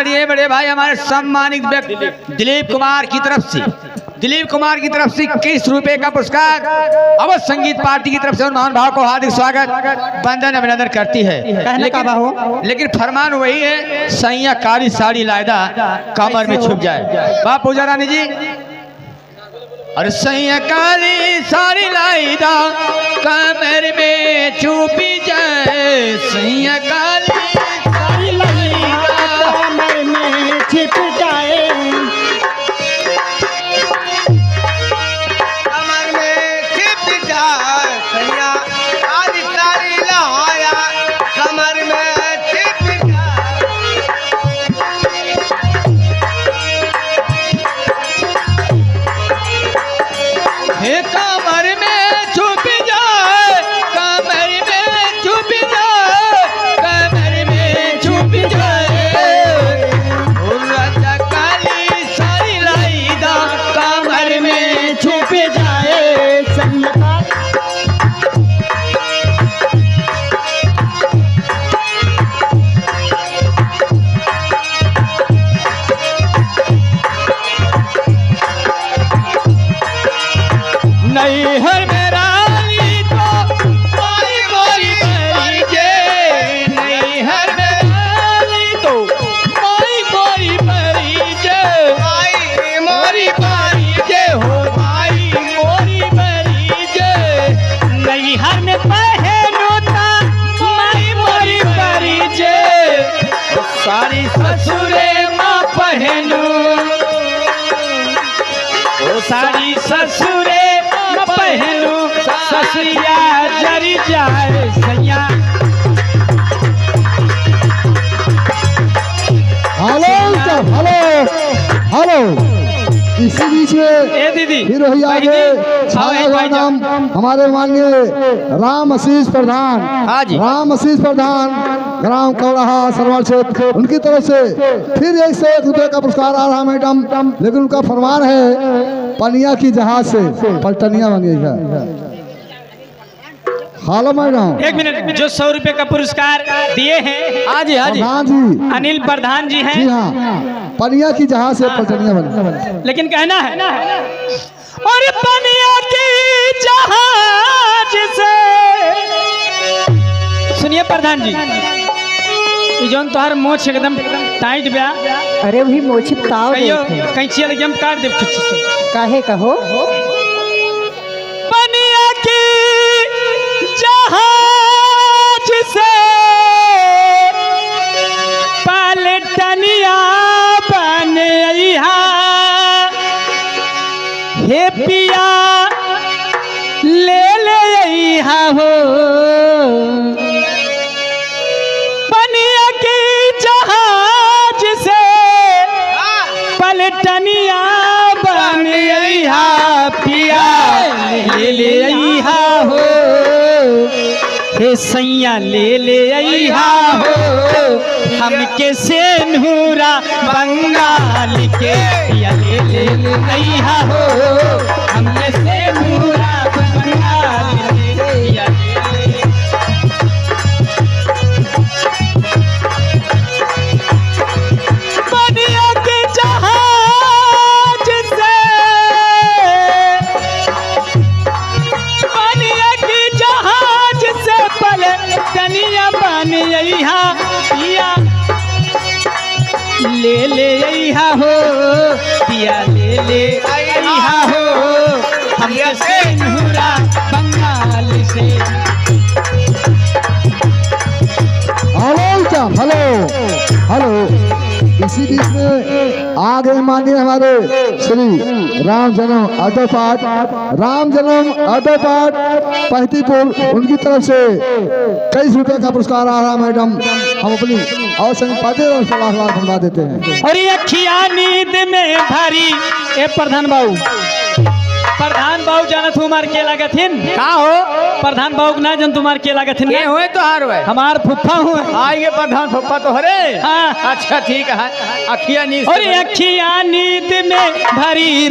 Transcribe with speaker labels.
Speaker 1: चढ़िए बड़े भाई हमारे सम्मानित व्यक्ति दिलीप कुमार की तरफ से 21 रुपए का पुरस्कार अवध संगीत पार्टी की तरफ से महान भाव को हार्दिक स्वागत वंदन अभिनंदन करती है। लेकिन फरमान वही है, सैया काली साड़ी लायदा कमर में छुप जाए। वाह पूजा रानी जी। और सैया काली साड़ी लायदा कमर में छुपी जाए, सैया काली साड़ी लायदा कमर में छुप जाए, कमर में छुप जाए, कमर में छुप जाए, कमर में छुप जाए, राजा काली साड़ी लायदा कमर में छुप जाए। नहीं हर मेरा तो मोरी मोरी परिजे, नहीं हर मेरा तो मोरी मोरी परिजे, मोरी परिजे हो भाई मोरी परिजे, नहीं हर में पहनूता मोरी मोरी परिजे, सारी ससुरे माँ पहनू, सारी ससुरे पहलू ससुरिया जरी जाए सैया।
Speaker 2: हेलो इसी बीच में
Speaker 1: दीदी
Speaker 2: फिर वही आगे छाया हुआ नाम हमारे माननीय राम आशीष प्रधान।
Speaker 1: हाँ जी,
Speaker 2: राम आशीष प्रधान ग्राम कौड़ाहा सरवाल क्षेत्र, उनकी तरफ से फिर 1 रुपए का पुरस्कार आ रहा मैडम। लेकिन उनका फरमान है पनिया की जहाज से पलटनिया बन गई है। हालो मैडम
Speaker 3: 1 मिनट, जो 100 रुपए का पुरस्कार दिए हैं
Speaker 1: हाँ जी
Speaker 3: अनिल प्रधान जी हैं।
Speaker 2: जी हाँ, पनिया की जहाज से पलटनिया बनी।
Speaker 3: लेकिन कहना है और पनिया की जहाज से, सुनिए प्रधान जी, जोन तोहर मोछ एकदम टाइट बया।
Speaker 4: अरे वही मोची ताव
Speaker 3: कैंची एकदम काट दे कुछ से।
Speaker 4: काहे कहो
Speaker 3: पनिया की जहाज से पलटनिया बन अइहा, हे पिया ले ले अइहा हो, पनिया की जहाज से पलटनिया बन अइहा, पिया ले ले अइहा हो, हे सैया ले ले अइहा हो, हमके सेनुरा बंगाल के पिया ले ले अइहा हो, हमके सेनुरा बंगाल के पिया ले ले। पनिया के जहाज से, पनिया की जहाज से पलटनिया बन अइहा, पिया ले ले अइहा हो, पिया ले ले अइहा हो, हमके सेनुरा बंगाल से।
Speaker 2: हेलो इसी बीच में आ गए माननीय हमारे श्री राम जन्म ऑटो पार्ट पहतीपुर, उनकी तरफ से 23 रुपए का पुरस्कार आ रहा मैडम। हम अपनी और संग पाते और सलाह बनवा देते हैं।
Speaker 3: और ये अखिया नींद में भरी ए प्रधान बाबू जानत हमार के लागथिन
Speaker 1: का हो
Speaker 3: प्रधान बाबू ना जन तुम्हार के लागथिन
Speaker 1: ये हुए तो हार हुए
Speaker 3: हमार फुफ्फा हुए।
Speaker 1: आइए प्रधान फुफ्फा तो हरे।
Speaker 3: हाँ
Speaker 1: अच्छा ठीक है। अखिया नींद
Speaker 3: और अखिया नींद में भरी